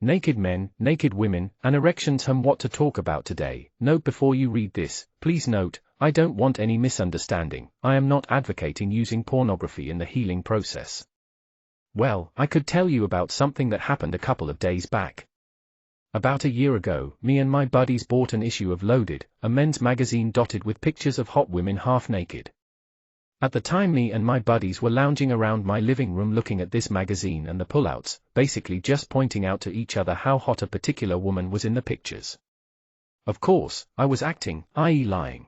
Naked men, naked women, and erections. What to talk about today. Note before you read this, please note, I don't want any misunderstanding, I am not advocating using pornography in the healing process. Well, I could tell you about something that happened a couple of days back. About a year ago, me and my buddies bought an issue of Loaded, a men's magazine dotted with pictures of hot women half naked. At the time me and my buddies were lounging around my living room looking at this magazine and the pullouts, basically just pointing out to each other how hot a particular woman was in the pictures. Of course, I was acting, i.e. lying.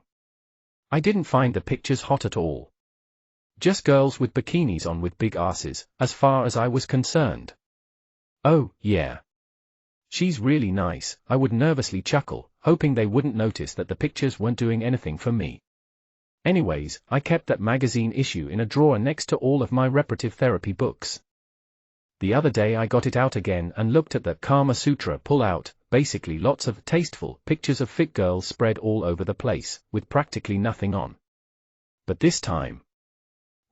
I didn't find the pictures hot at all. Just girls with bikinis on with big asses, as far as I was concerned. Oh, yeah. She's really nice, I would nervously chuckle, hoping they wouldn't notice that the pictures weren't doing anything for me. Anyways, I kept that magazine issue in a drawer next to all of my reparative therapy books. The other day I got it out again and looked at the Kama Sutra pull-out, basically lots of tasteful pictures of fit girls spread all over the place, with practically nothing on. But this time,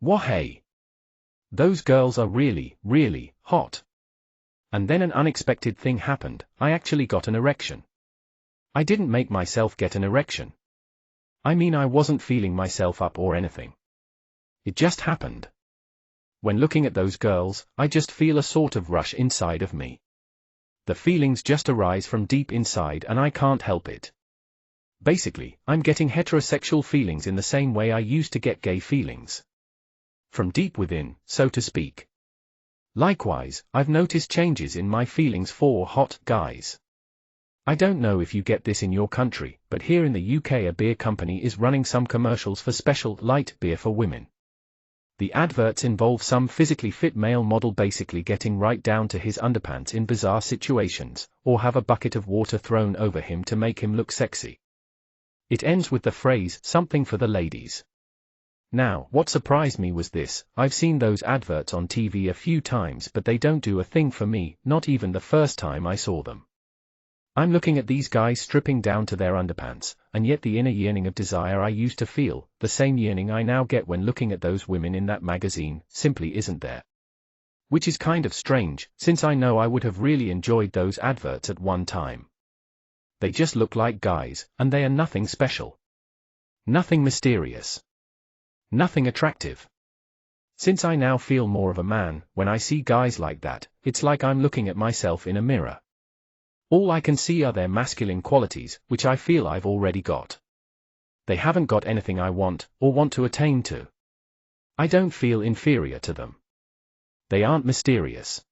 whoa-hey! Those girls are really, really hot. And then an unexpected thing happened, I actually got an erection. I didn't make myself get an erection. I mean, I wasn't feeling myself up or anything. It just happened. When looking at those girls, I just feel a sort of rush inside of me. The feelings just arise from deep inside and I can't help it. Basically, I'm getting heterosexual feelings in the same way I used to get gay feelings. From deep within, so to speak. Likewise, I've noticed changes in my feelings for hot guys. I don't know if you get this in your country, but here in the UK a beer company is running some commercials for special light beer for women. The adverts involve some physically fit male model basically getting right down to his underpants in bizarre situations, or have a bucket of water thrown over him to make him look sexy. It ends with the phrase, something for the ladies. Now, what surprised me was this, I've seen those adverts on TV a few times but they don't do a thing for me, not even the first time I saw them. I'm looking at these guys stripping down to their underpants, and yet the inner yearning of desire I used to feel, the same yearning I now get when looking at those women in that magazine, simply isn't there. Which is kind of strange, since I know I would have really enjoyed those adverts at one time. They just look like guys, and they are nothing special. Nothing mysterious. Nothing attractive. Since I now feel more of a man, when I see guys like that, it's like I'm looking at myself in a mirror. All I can see are their masculine qualities, which I feel I've already got. They haven't got anything I want, or want to attain to. I don't feel inferior to them. They aren't mysterious.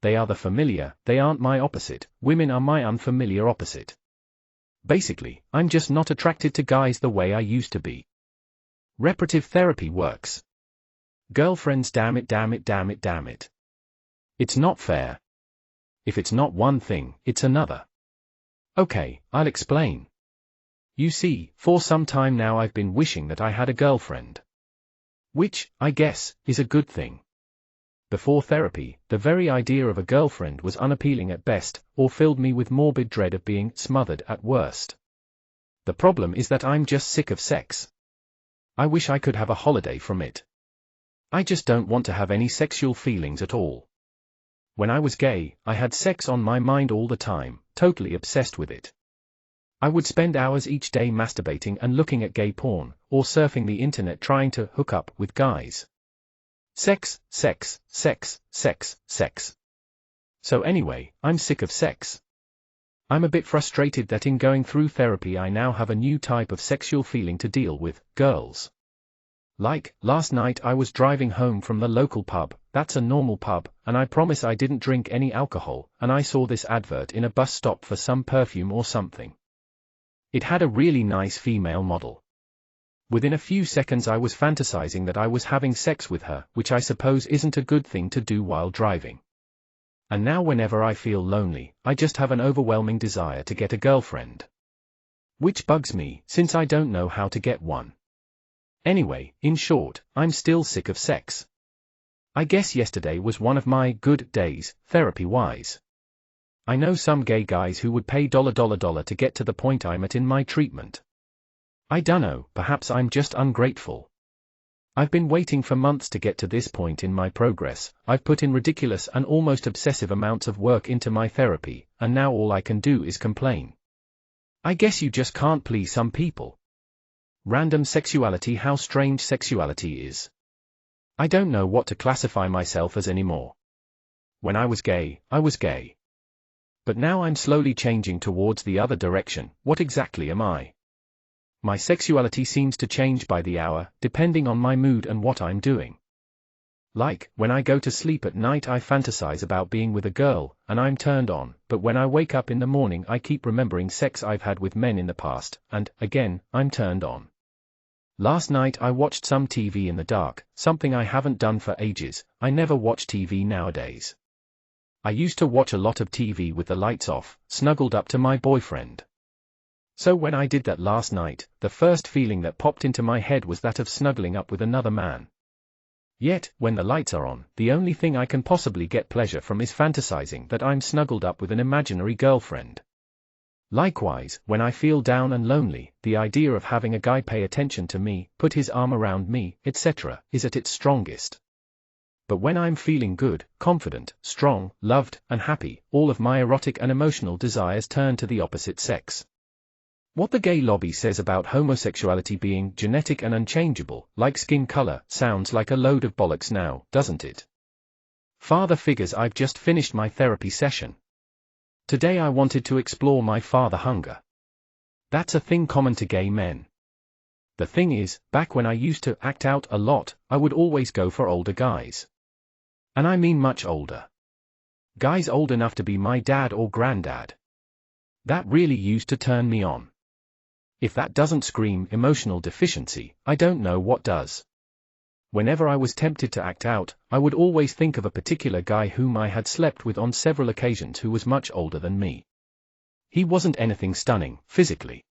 They are the familiar, they aren't my opposite, women are my unfamiliar opposite. Basically, I'm just not attracted to guys the way I used to be. Reparative therapy works. Girlfriends, damn it, damn it, damn it, damn it. It's not fair. If it's not one thing, it's another. Okay, I'll explain. You see, for some time now I've been wishing that I had a girlfriend. Which, I guess, is a good thing. Before therapy, the very idea of a girlfriend was unappealing at best, or filled me with morbid dread of being smothered at worst. The problem is that I'm just sick of sex. I wish I could have a holiday from it. I just don't want to have any sexual feelings at all. When I was gay, I had sex on my mind all the time, totally obsessed with it. I would spend hours each day masturbating and looking at gay porn, or surfing the internet trying to hook up with guys. Sex, sex, sex, sex, sex. So anyway, I'm sick of sex. I'm a bit frustrated that in going through therapy I now have a new type of sexual feeling to deal with, girls. Like, last night I was driving home from the local pub, that's a normal pub, and I promise I didn't drink any alcohol, and I saw this advert in a bus stop for some perfume or something. It had a really nice female model. Within a few seconds I was fantasizing that I was having sex with her, which I suppose isn't a good thing to do while driving. And now whenever I feel lonely, I just have an overwhelming desire to get a girlfriend. Which bugs me, since I don't know how to get one. Anyway, in short, I'm still sick of sex. I guess yesterday was one of my good days, therapy-wise. I know some gay guys who would pay $$ to get to the point I'm at in my treatment. I dunno, perhaps I'm just ungrateful. I've been waiting for months to get to this point in my progress. I've put in ridiculous and almost obsessive amounts of work into my therapy, and now all I can do is complain. I guess you just can't please some people. Random sexuality. How strange sexuality is. I don't know what to classify myself as anymore. When I was gay, I was gay. But now I'm slowly changing towards the other direction. What exactly am I? My sexuality seems to change by the hour, depending on my mood and what I'm doing. Like, when I go to sleep at night I fantasize about being with a girl, and I'm turned on, but when I wake up in the morning I keep remembering sex I've had with men in the past, and, again, I'm turned on. Last night I watched some TV in the dark, something I haven't done for ages. I never watch TV nowadays. I used to watch a lot of TV with the lights off, snuggled up to my boyfriend. So when I did that last night, the first feeling that popped into my head was that of snuggling up with another man. Yet, when the lights are on, the only thing I can possibly get pleasure from is fantasizing that I'm snuggled up with an imaginary girlfriend. Likewise, when I feel down and lonely, the idea of having a guy pay attention to me, put his arm around me, etc., is at its strongest. But when I'm feeling good, confident, strong, loved, and happy, all of my erotic and emotional desires turn to the opposite sex. What the gay lobby says about homosexuality being genetic and unchangeable, like skin color, sounds like a load of bollocks now, doesn't it? Father figures. I've just finished my therapy session. Today I wanted to explore my father hunger. That's a thing common to gay men. The thing is, back when I used to act out a lot, I would always go for older guys. And I mean much older. Guys old enough to be my dad or granddad. That really used to turn me on. If that doesn't scream emotional deficiency, I don't know what does. Whenever I was tempted to act out, I would always think of a particular guy whom I had slept with on several occasions who was much older than me. He wasn't anything stunning, physically.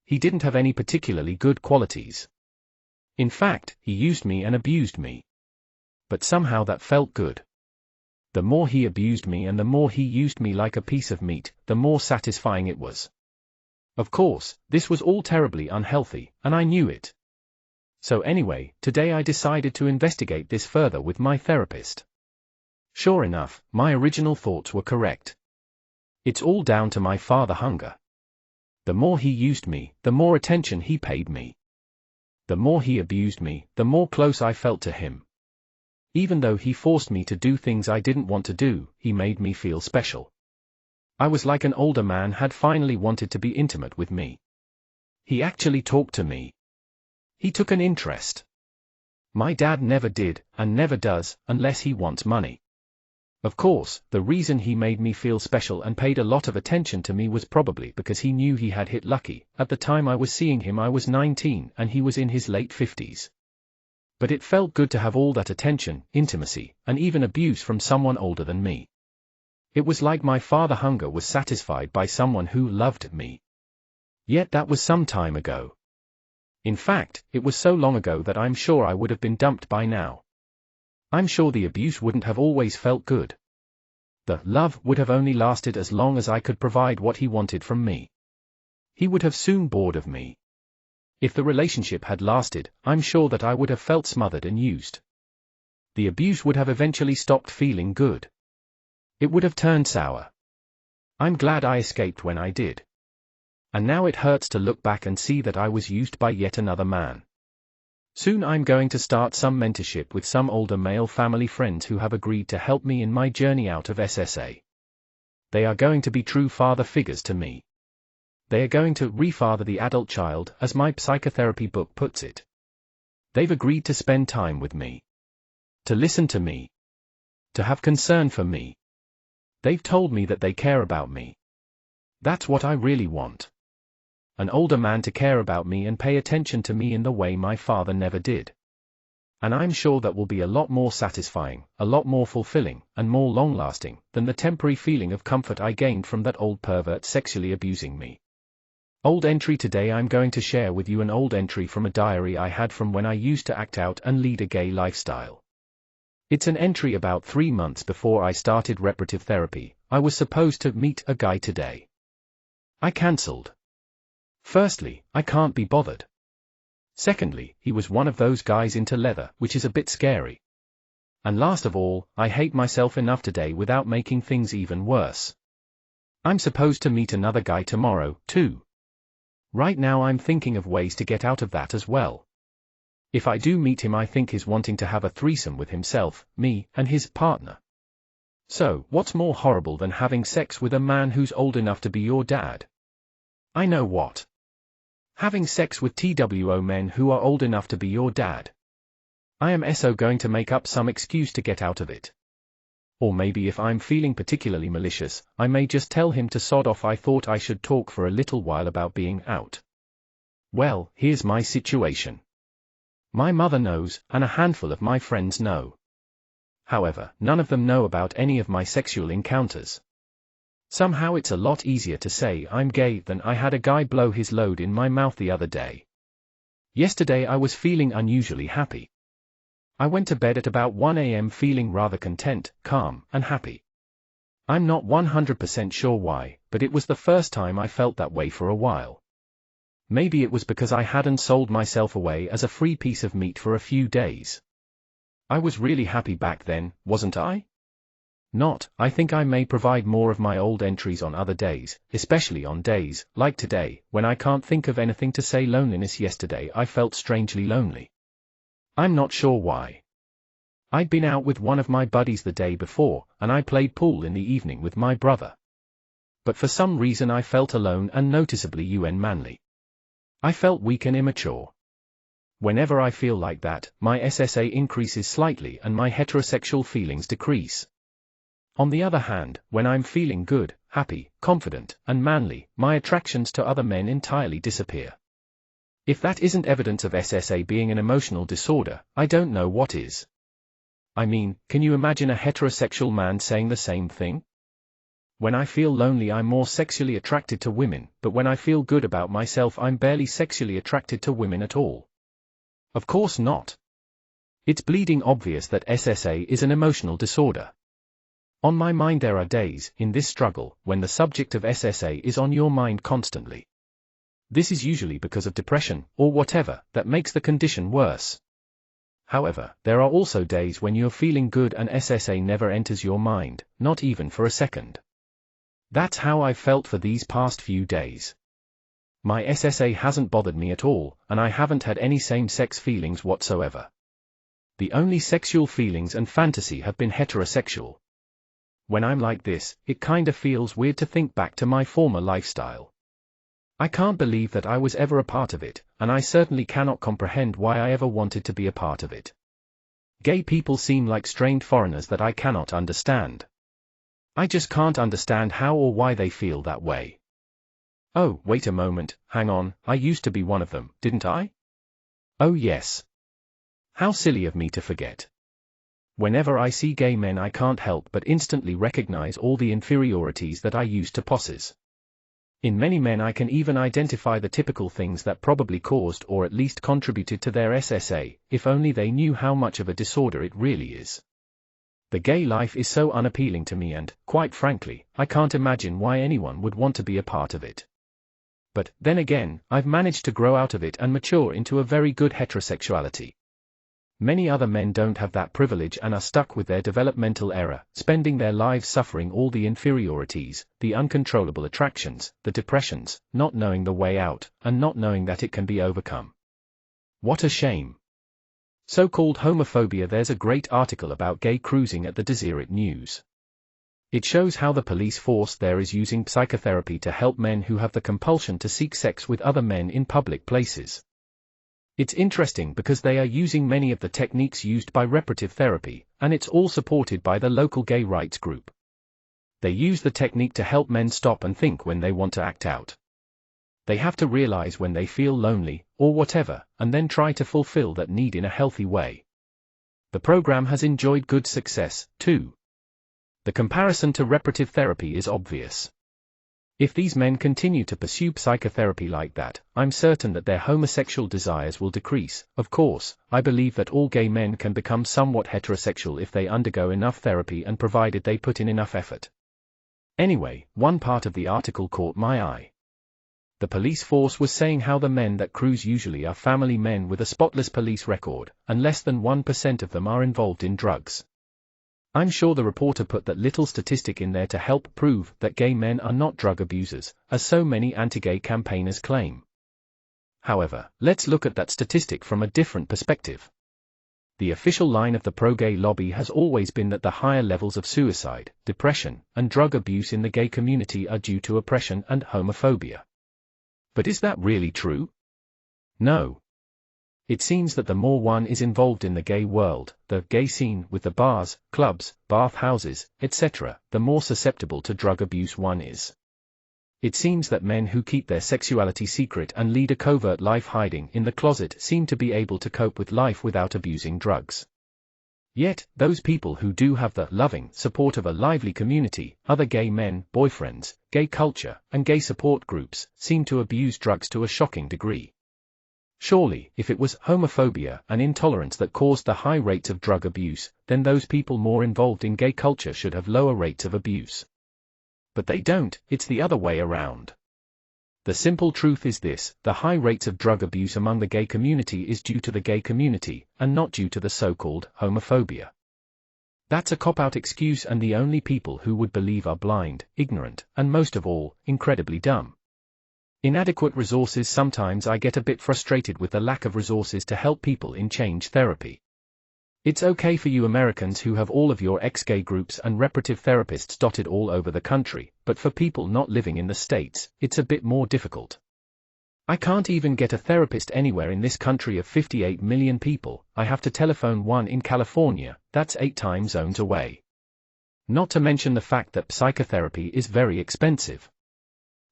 He didn't have any particularly good qualities. In fact, he used me and abused me. But somehow that felt good. The more he abused me and the more he used me like a piece of meat, the more satisfying it was. Of course, this was all terribly unhealthy, and I knew it. So anyway, today I decided to investigate this further with my therapist. Sure enough, my original thoughts were correct. It's all down to my father hunger. The more he used me, the more attention he paid me. The more he abused me, the more close I felt to him. Even though he forced me to do things I didn't want to do, he made me feel special. I was like an older man had finally wanted to be intimate with me. He actually talked to me. He took an interest. My dad never did, and never does, unless he wants money. Of course, the reason he made me feel special and paid a lot of attention to me was probably because he knew he had hit lucky. At the time I was seeing him I was 19 and he was in his late 50s. But it felt good to have all that attention, intimacy, and even abuse from someone older than me. It was like my father hunger was satisfied by someone who loved me. Yet that was some time ago. In fact, it was so long ago that I'm sure I would have been dumped by now. I'm sure the abuse wouldn't have always felt good. The love would have only lasted as long as I could provide what he wanted from me. He would have soon bored of me. If the relationship had lasted, I'm sure that I would have felt smothered and used. The abuse would have eventually stopped feeling good. It would have turned sour. I'm glad I escaped when I did. And now it hurts to look back and see that I was used by yet another man. Soon I'm going to start some mentorship with some older male family friends who have agreed to help me in my journey out of SSA. They are going to be true father figures to me. They are going to refather the adult child, as my psychotherapy book puts it. They've agreed to spend time with me. To listen to me. To have concern for me. They've told me that they care about me. That's what I really want. An older man to care about me and pay attention to me in the way my father never did. And I'm sure that will be a lot more satisfying, a lot more fulfilling, and more long-lasting, than the temporary feeling of comfort I gained from that old pervert sexually abusing me. Old entry. Today I'm going to share with you an old entry from a diary I had from when I used to act out and lead a gay lifestyle. It's an entry about 3 months before I started reparative therapy. I was supposed to meet a guy today. I cancelled. Firstly, I can't be bothered. Secondly, he was one of those guys into leather, which is a bit scary. And last of all, I hate myself enough today without making things even worse. I'm supposed to meet another guy tomorrow, too. Right now I'm thinking of ways to get out of that as well. If I do meet him, I think he's wanting to have a threesome with himself, me, and his partner. So, what's more horrible than having sex with a man who's old enough to be your dad? I know what. Having sex with TWO men who are old enough to be your dad. I am going to make up some excuse to get out of it. Or maybe if I'm feeling particularly malicious, I may just tell him to sod off. I thought I should talk for a little while about being out. Well, here's my situation. My mother knows, and a handful of my friends know. However, none of them know about any of my sexual encounters. Somehow it's a lot easier to say I'm gay than I had a guy blow his load in my mouth the other day. Yesterday I was feeling unusually happy. I went to bed at about 1 a.m. feeling rather content, calm, and happy. I'm not 100% sure why, but it was the first time I felt that way for a while. Maybe it was because I hadn't sold myself away as a free piece of meat for a few days. I was really happy back then, wasn't I? I think I may provide more of my old entries on other days, especially on days, like today, when I can't think of anything to say. Loneliness. Yesterday I felt strangely lonely. I'm not sure why. I'd been out with one of my buddies the day before, and I played pool in the evening with my brother. But for some reason I felt alone and noticeably unmanly. I felt weak and immature. Whenever I feel like that, my SSA increases slightly and my heterosexual feelings decrease. On the other hand, when I'm feeling good, happy, confident, and manly, my attractions to other men entirely disappear. If that isn't evidence of SSA being an emotional disorder, I don't know what is. I mean, can you imagine a heterosexual man saying the same thing? When I feel lonely I'm more sexually attracted to women, but when I feel good about myself I'm barely sexually attracted to women at all. Of course not. It's bleeding obvious that SSA is an emotional disorder. On my mind there are days, in this struggle, when the subject of SSA is on your mind constantly. This is usually because of depression, or whatever, that makes the condition worse. However, there are also days when you're feeling good and SSA never enters your mind, not even for a second. That's how I've felt for these past few days. My SSA hasn't bothered me at all, and I haven't had any same-sex feelings whatsoever. The only sexual feelings and fantasy have been heterosexual. When I'm like this, it kinda feels weird to think back to my former lifestyle. I can't believe that I was ever a part of it, and I certainly cannot comprehend why I ever wanted to be a part of it. Gay people seem like strange foreigners that I cannot understand. I just can't understand how or why they feel that way. Oh, wait a moment, hang on, I used to be one of them, didn't I? Oh yes. How silly of me to forget. Whenever I see gay men I can't help but instantly recognize all the inferiorities that I used to possess. In many men I can even identify the typical things that probably caused or at least contributed to their SSA, if only they knew how much of a disorder it really is. The gay life is so unappealing to me and, quite frankly, I can't imagine why anyone would want to be a part of it. But, then again, I've managed to grow out of it and mature into a very good heterosexuality. Many other men don't have that privilege and are stuck with their developmental error, spending their lives suffering all the inferiorities, the uncontrollable attractions, the depressions, not knowing the way out, and not knowing that it can be overcome. What a shame. So-called homophobia. There's a great article about gay cruising at the Deseret News. It shows how the police force there is using psychotherapy to help men who have the compulsion to seek sex with other men in public places. It's interesting because they are using many of the techniques used by reparative therapy, and it's all supported by the local gay rights group. They use the technique to help men stop and think when they want to act out. They have to realize when they feel lonely, or whatever, and then try to fulfill that need in a healthy way. The program has enjoyed good success, too. The comparison to reparative therapy is obvious. If these men continue to pursue psychotherapy like that, I'm certain that their homosexual desires will decrease. Of course, I believe that all gay men can become somewhat heterosexual if they undergo enough therapy and provided they put in enough effort. Anyway, one part of the article caught my eye. The police force was saying how the men that cruise usually are family men with a spotless police record, and less than 1% of them are involved in drugs. I'm sure the reporter put that little statistic in there to help prove that gay men are not drug abusers, as so many anti-gay campaigners claim. However, let's look at that statistic from a different perspective. The official line of the pro-gay lobby has always been that the higher levels of suicide, depression, and drug abuse in the gay community are due to oppression and homophobia. But is that really true? No. It seems that the more one is involved in the gay world, the gay scene with the bars, clubs, bath houses, etc., the more susceptible to drug abuse one is. It seems that men who keep their sexuality secret and lead a covert life hiding in the closet seem to be able to cope with life without abusing drugs. Yet, those people who do have the loving support of a lively community, other gay men, boyfriends, gay culture, and gay support groups, seem to abuse drugs to a shocking degree. Surely, if it was homophobia and intolerance that caused the high rates of drug abuse, then those people more involved in gay culture should have lower rates of abuse. But they don't, it's the other way around. The simple truth is this: the high rates of drug abuse among the gay community is due to the gay community, and not due to the so-called homophobia. That's a cop-out excuse, and the only people who would believe are blind, ignorant, and most of all, incredibly dumb. Inadequate resources. Sometimes I get a bit frustrated with the lack of resources to help people in change therapy. It's okay for you Americans who have all of your ex-gay groups and reparative therapists dotted all over the country, but for people not living in the States, it's a bit more difficult. I can't even get a therapist anywhere in this country of 58 million people. I have to telephone one in California, that's 8 time zones away. Not to mention the fact that psychotherapy is very expensive.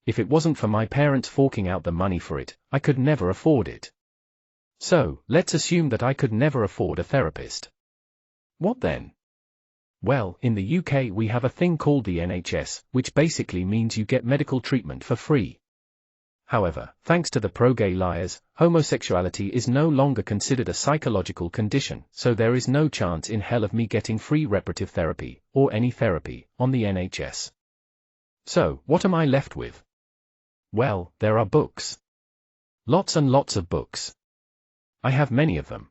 If it wasn't for my parents forking out the money for it, I could never afford it. So, let's assume that I could never afford a therapist. What then? Well, in the UK we have a thing called the NHS, which basically means you get medical treatment for free. However, thanks to the pro-gay liars, homosexuality is no longer considered a psychological condition, so there is no chance in hell of me getting free reparative therapy, or any therapy, on the NHS. So, what am I left with? Well, there are books. Lots and lots of books. I have many of them.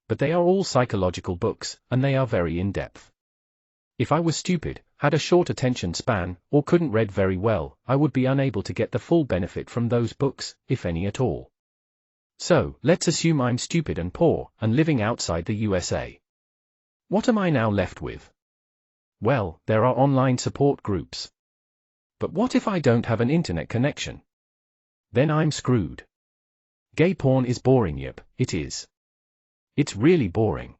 But they are all psychological books, and they are very in-depth. If I was stupid, had a short attention span, or couldn't read very well, I would be unable to get the full benefit from those books, if any at all. So, let's assume I'm stupid and poor, and living outside the USA. What am I now left with? Well, there are online support groups. But what if I don't have an internet connection? Then I'm screwed. Gay porn is boring. Yep, it is. It's really boring.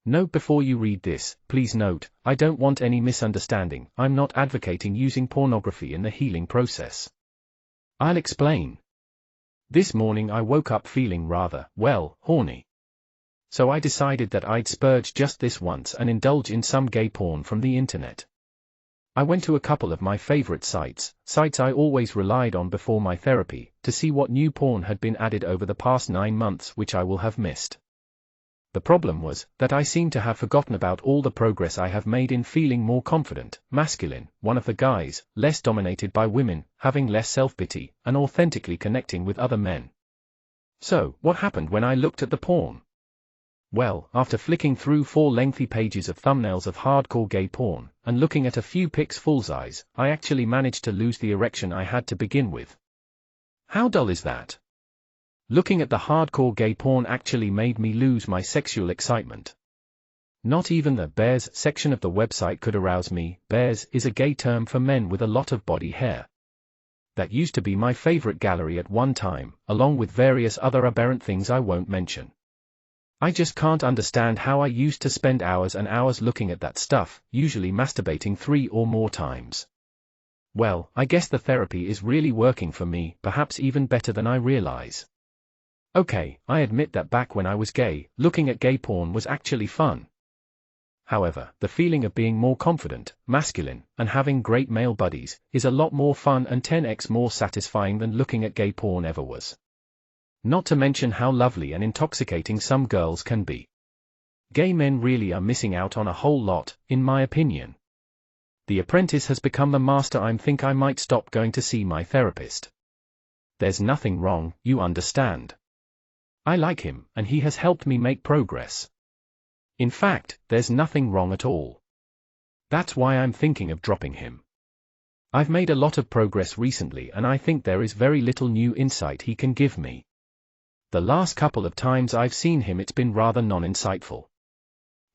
Note before you read this, please note, I don't want any misunderstanding. I'm not advocating using pornography in the healing process. I'll explain. This morning I woke up feeling rather, well, horny. So I decided that I'd splurge just this once and indulge in some gay porn from the internet. I went to a couple of my favorite sites I always relied on before my therapy, to see what new porn had been added over the past 9 months which I will have missed. The problem was that I seemed to have forgotten about all the progress I have made in feeling more confident, masculine, one of the guys, less dominated by women, having less self-pity, and authentically connecting with other men. So, what happened when I looked at the porn? Well, after flicking through 4 lengthy pages of thumbnails of hardcore gay porn, and looking at a few pics full size, I actually managed to lose the erection I had to begin with. How dull is that? Looking at the hardcore gay porn actually made me lose my sexual excitement. Not even the bears section of the website could arouse me. Bears is a gay term for men with a lot of body hair. That used to be my favorite gallery at one time, along with various other aberrant things I won't mention. I just can't understand how I used to spend hours and hours looking at that stuff, usually masturbating 3 or more times. Well, I guess the therapy is really working for me, perhaps even better than I realize. Okay, I admit that back when I was gay, looking at gay porn was actually fun. However, the feeling of being more confident, masculine, and having great male buddies, is a lot more fun and 10x more satisfying than looking at gay porn ever was. Not to mention how lovely and intoxicating some girls can be. Gay men really are missing out on a whole lot, in my opinion. The apprentice has become the master. I think I might stop going to see my therapist. There's nothing wrong, you understand. I like him, and he has helped me make progress. In fact, there's nothing wrong at all. That's why I'm thinking of dropping him. I've made a lot of progress recently and I think there is very little new insight he can give me. The last couple of times I've seen him it's been rather non-insightful.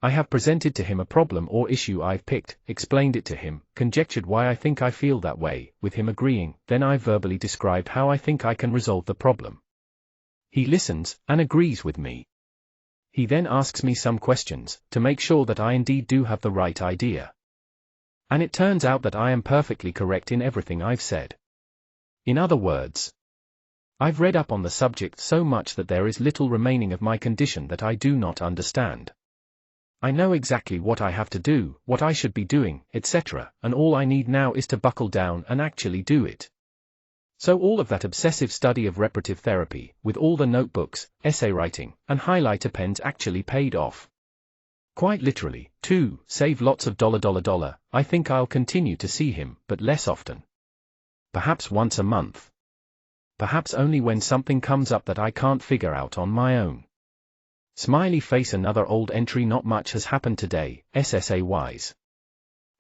I have presented to him a problem or issue I've picked, explained it to him, conjectured why I think I feel that way, with him agreeing, then I've verbally described how I think I can resolve the problem. He listens, and agrees with me. He then asks me some questions, to make sure that I indeed do have the right idea. And it turns out that I am perfectly correct in everything I've said. In other words, I've read up on the subject so much that there is little remaining of my condition that I do not understand. I know exactly what I have to do, what I should be doing, etc., and all I need now is to buckle down and actually do it. So all of that obsessive study of reparative therapy, with all the notebooks, essay writing, and highlighter pens actually paid off. Quite literally, too, save lots of $. I think I'll continue to see him, but less often. Perhaps once a month. Perhaps only when something comes up that I can't figure out on my own. Smiley face. Another old entry. Not much has happened today, SSA-wise.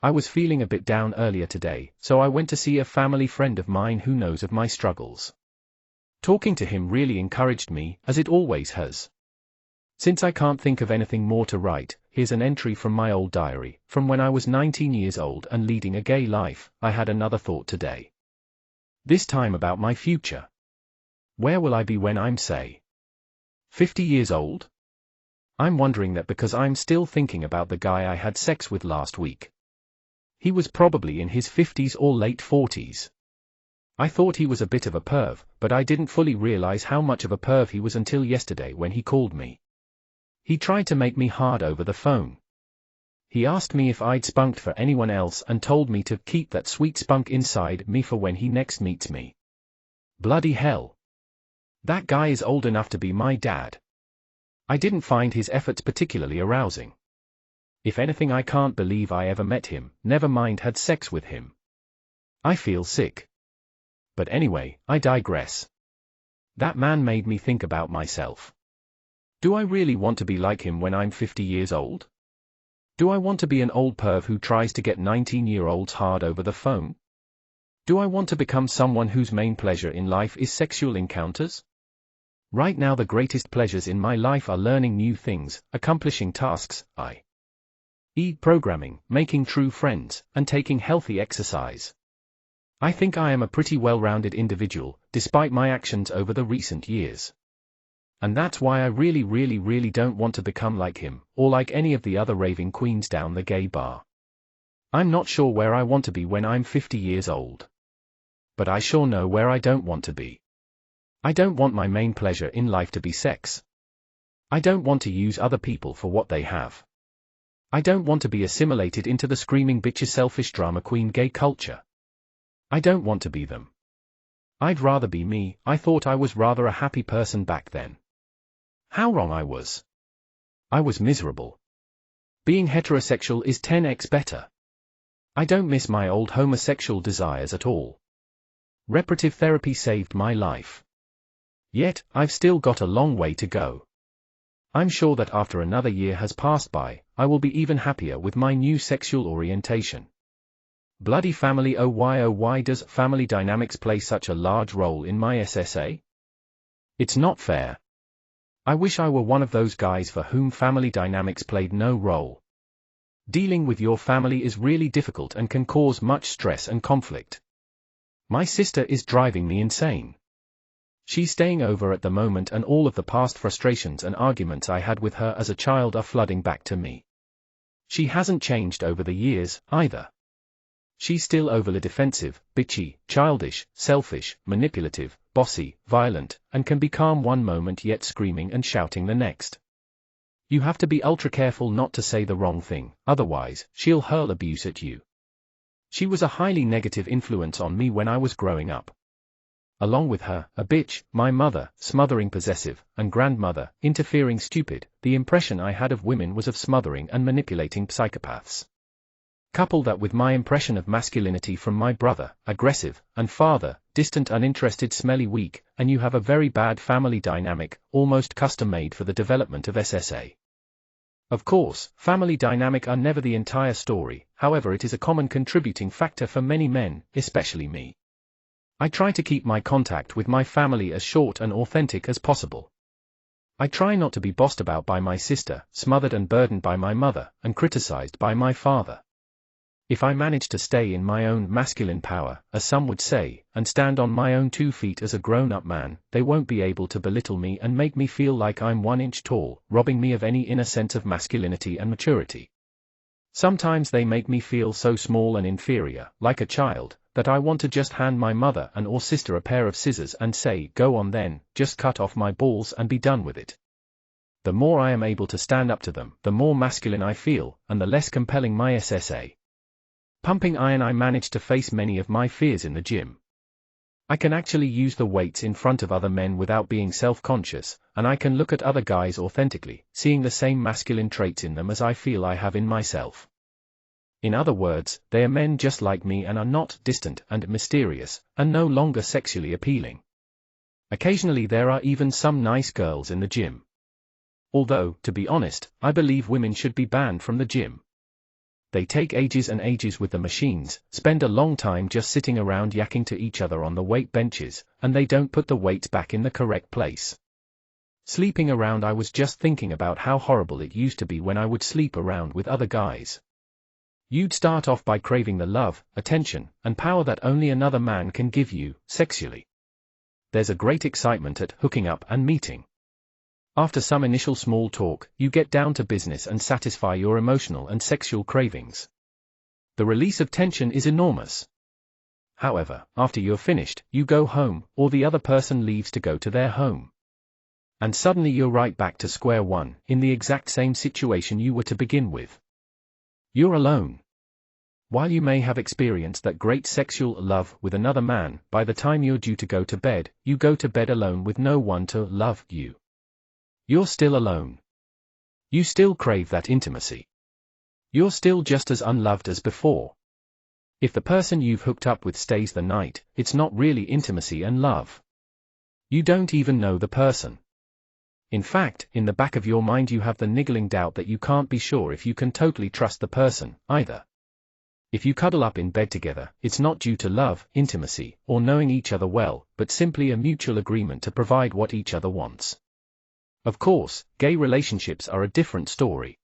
I was feeling a bit down earlier today, so I went to see a family friend of mine who knows of my struggles. Talking to him really encouraged me, as it always has. Since I can't think of anything more to write, here's an entry from my old diary, from when I was 19 years old and leading a gay life. I had another thought today. This time about my future. Where will I be when I'm, say, 50 years old? I'm wondering that because I'm still thinking about the guy I had sex with last week. He was probably in his 50s or late 40s. I thought he was a bit of a perv, but I didn't fully realize how much of a perv he was until yesterday when he called me. He tried to make me hard over the phone. He asked me if I'd spunked for anyone else and told me to keep that sweet spunk inside me for when he next meets me. Bloody hell. That guy is old enough to be my dad. I didn't find his efforts particularly arousing. If anything, I can't believe I ever met him, never mind had sex with him. I feel sick. But anyway, I digress. That man made me think about myself. Do I really want to be like him when I'm 50 years old? Do I want to be an old perv who tries to get 19-year-olds hard over the phone? Do I want to become someone whose main pleasure in life is sexual encounters? Right now the greatest pleasures in my life are learning new things, accomplishing tasks, i.e. programming, making true friends, and taking healthy exercise. I think I am a pretty well-rounded individual, despite my actions over the recent years. And that's why I really don't want to become like him, or like any of the other raving queens down the gay bar. I'm not sure where I want to be when I'm 50 years old. But I sure know where I don't want to be. I don't want my main pleasure in life to be sex. I don't want to use other people for what they have. I don't want to be assimilated into the screaming bitches selfish drama queen gay culture. I don't want to be them. I'd rather be me. I thought I was rather a happy person back then. How wrong I was. I was miserable. Being heterosexual is 10x better. I don't miss my old homosexual desires at all. Reparative therapy saved my life. Yet, I've still got a long way to go. I'm sure that after another year has passed by, I will be even happier with my new sexual orientation. Bloody family. Oh why does family dynamics play such a large role in my SSA? It's not fair. I wish I were one of those guys for whom family dynamics played no role. Dealing with your family is really difficult and can cause much stress and conflict. My sister is driving me insane. She's staying over at the moment and all of the past frustrations and arguments I had with her as a child are flooding back to me. She hasn't changed over the years, either. She's still overly defensive, bitchy, childish, selfish, manipulative, bossy, violent, and can be calm one moment yet screaming and shouting the next. You have to be ultra careful not to say the wrong thing, otherwise, she'll hurl abuse at you. She was a highly negative influence on me when I was growing up. Along with her, a bitch, my mother, smothering possessive, and grandmother, interfering stupid, the impression I had of women was of smothering and manipulating psychopaths. Couple that with my impression of masculinity from my brother, aggressive, and father, distant, uninterested, smelly, weak, and you have a very bad family dynamic, almost custom-made for the development of SSA. Of course, family dynamic are never the entire story, however it is a common contributing factor for many men, especially me. I try to keep my contact with my family as short and authentic as possible. I try not to be bossed about by my sister, smothered and burdened by my mother, and criticized by my father. If I manage to stay in my own masculine power, as some would say, and stand on my own 2 feet as a grown-up man, they won't be able to belittle me and make me feel like I'm 1 inch tall, robbing me of any inner sense of masculinity and maturity. Sometimes they make me feel so small and inferior, like a child, that I want to just hand my mother and or sister a pair of scissors and say, "Go on then, just cut off my balls and be done with it." The more I am able to stand up to them, the more masculine I feel, and the less compelling my SSA. Pumping iron. I manage to face many of my fears in the gym. I can actually use the weights in front of other men without being self-conscious, and I can look at other guys authentically, seeing the same masculine traits in them as I feel I have in myself. In other words, they are men just like me and are not distant and mysterious, and no longer sexually appealing. Occasionally there are even some nice girls in the gym. Although, to be honest, I believe women should be banned from the gym. They take ages and ages with the machines, spend a long time just sitting around yakking to each other on the weight benches, and they don't put the weights back in the correct place. Sleeping around. I was just thinking about how horrible it used to be when I would sleep around with other guys. You'd start off by craving the love, attention, and power that only another man can give you, sexually. There's a great excitement at hooking up and meeting. After some initial small talk, you get down to business and satisfy your emotional and sexual cravings. The release of tension is enormous. However, after you're finished, you go home, or the other person leaves to go to their home. And suddenly you're right back to square one, in the exact same situation you were to begin with. You're alone. While you may have experienced that great sexual love with another man, by the time you're due to go to bed, you go to bed alone with no one to love you. You're still alone. You still crave that intimacy. You're still just as unloved as before. If the person you've hooked up with stays the night, it's not really intimacy and love. You don't even know the person. In fact, in the back of your mind you have the niggling doubt that you can't be sure if you can totally trust the person, either. If you cuddle up in bed together, it's not due to love, intimacy, or knowing each other well, but simply a mutual agreement to provide what each other wants. Of course, gay relationships are a different story.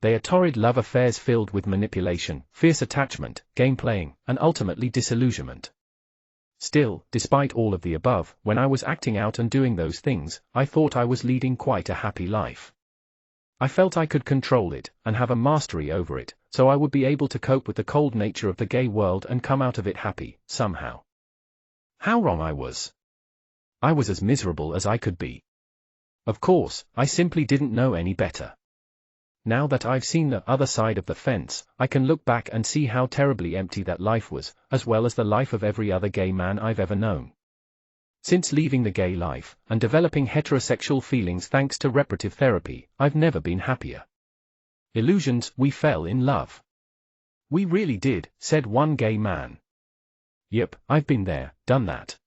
They are torrid love affairs filled with manipulation, fierce attachment, game-playing, and ultimately disillusionment. Still, despite all of the above, when I was acting out and doing those things, I thought I was leading quite a happy life. I felt I could control it, and have a mastery over it, so I would be able to cope with the cold nature of the gay world and come out of it happy, somehow. How wrong I was. I was as miserable as I could be. Of course, I simply didn't know any better. Now that I've seen the other side of the fence, I can look back and see how terribly empty that life was, as well as the life of every other gay man I've ever known. Since leaving the gay life, and developing heterosexual feelings thanks to reparative therapy, I've never been happier. Illusions. We fell in love. We really did, said one gay man. Yep, I've been there, done that.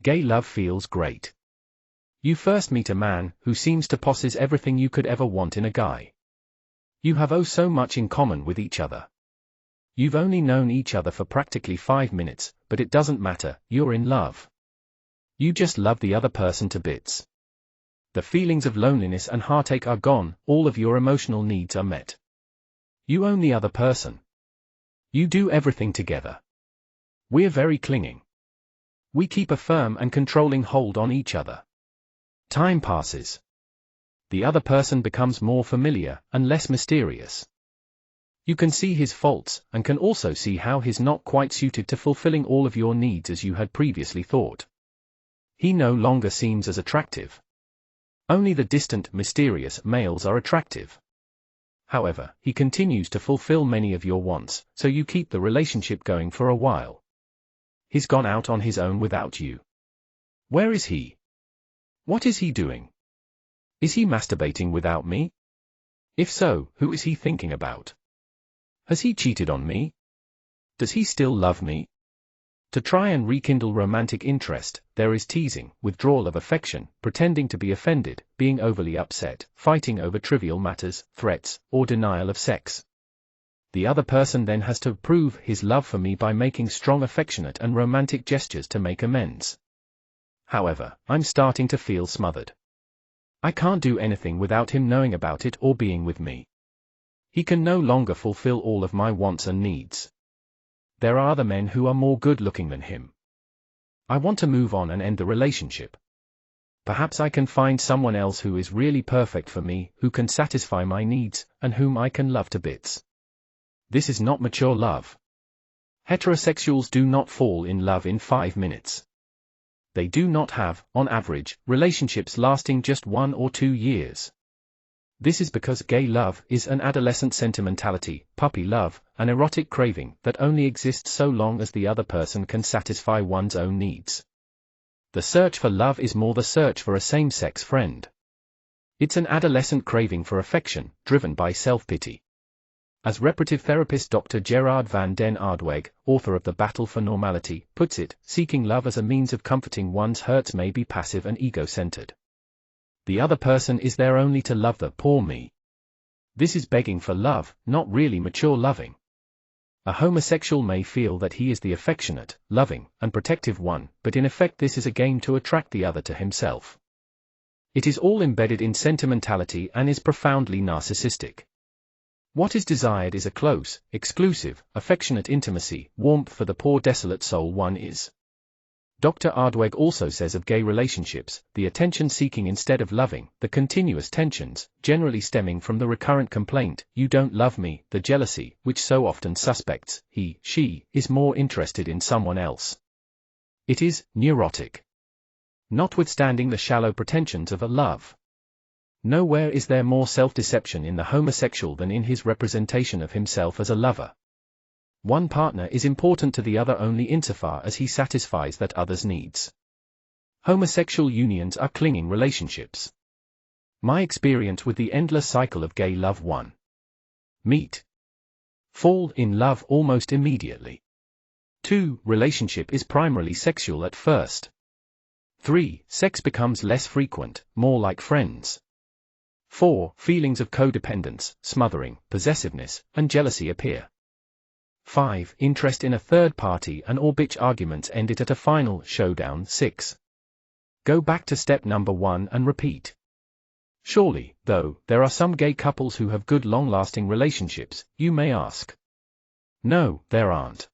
Gay love feels great. You first meet a man who seems to possess everything you could ever want in a guy. You have so much in common with each other. You've only known each other for practically 5 minutes, but it doesn't matter, you're in love. You just love the other person to bits. The feelings of loneliness and heartache are gone, all of your emotional needs are met. You own the other person. You do everything together. We're very clinging. We keep a firm and controlling hold on each other. Time passes. The other person becomes more familiar and less mysterious. You can see his faults, and can also see how he's not quite suited to fulfilling all of your needs as you had previously thought. He no longer seems as attractive. Only the distant, mysterious males are attractive. However, he continues to fulfill many of your wants, so you keep the relationship going for a while. He's gone out on his own without you. Where is he? What is he doing? Is he masturbating without me? If so, who is he thinking about? Has he cheated on me? Does he still love me? To try and rekindle romantic interest, there is teasing, withdrawal of affection, pretending to be offended, being overly upset, fighting over trivial matters, threats, or denial of sex. The other person then has to prove his love for me by making strong affectionate and romantic gestures to make amends. However, I'm starting to feel smothered. I can't do anything without him knowing about it or being with me. He can no longer fulfill all of my wants and needs. There are other men who are more good-looking than him. I want to move on and end the relationship. Perhaps I can find someone else who is really perfect for me, who can satisfy my needs, and whom I can love to bits. This is not mature love. Heterosexuals do not fall in love in 5 minutes. They do not have, on average, relationships lasting just 1 or 2 years. This is because gay love is an adolescent sentimentality, puppy love, an erotic craving that only exists so long as the other person can satisfy one's own needs. The search for love is more the search for a same-sex friend. It's an adolescent craving for affection, driven by self-pity. As reparative therapist Dr. Gerard van den Aardweg, author of The Battle for Normality, puts it, seeking love as a means of comforting one's hurts may be passive and ego-centered. The other person is there only to love the poor me. This is begging for love, not really mature loving. A homosexual may feel that he is the affectionate, loving, and protective one, but in effect this is a game to attract the other to himself. It is all embedded in sentimentality and is profoundly narcissistic. What is desired is a close, exclusive, affectionate intimacy, warmth for the poor desolate soul one is. Dr. Aardweg also says of gay relationships, the attention-seeking instead of loving, the continuous tensions, generally stemming from the recurrent complaint, you don't love me, the jealousy, which so often suspects, he, she, is more interested in someone else. It is neurotic. Notwithstanding the shallow pretensions of a love. Nowhere is there more self-deception in the homosexual than in his representation of himself as a lover. One partner is important to the other only insofar as he satisfies that other's needs. Homosexual unions are clinging relationships. My experience with the endless cycle of gay love: 1. Meet. Fall in love almost immediately. 2. Relationship is primarily sexual at first. 3. Sex becomes less frequent, more like friends. 4. Feelings of codependence, smothering, possessiveness, and jealousy appear. 5. Interest in a third party and/or bitch arguments end it at a final showdown. 6. Go back to step number 1 and repeat. Surely, though, there are some gay couples who have good long-lasting relationships, you may ask. No, there aren't.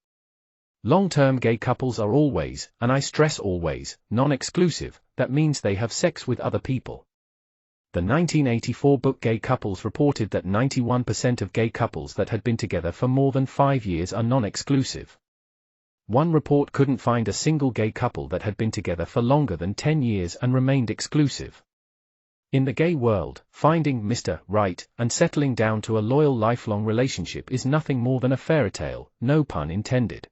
Long-term gay couples are always, and I stress always, non-exclusive. That means they have sex with other people. The 1984 book Gay Couples reported that 91% of gay couples that had been together for more than 5 years are non-exclusive. One report couldn't find a single gay couple that had been together for longer than 10 years and remained exclusive. In the gay world, finding Mr. Right and settling down to a loyal lifelong relationship is nothing more than a fairy tale, no pun intended.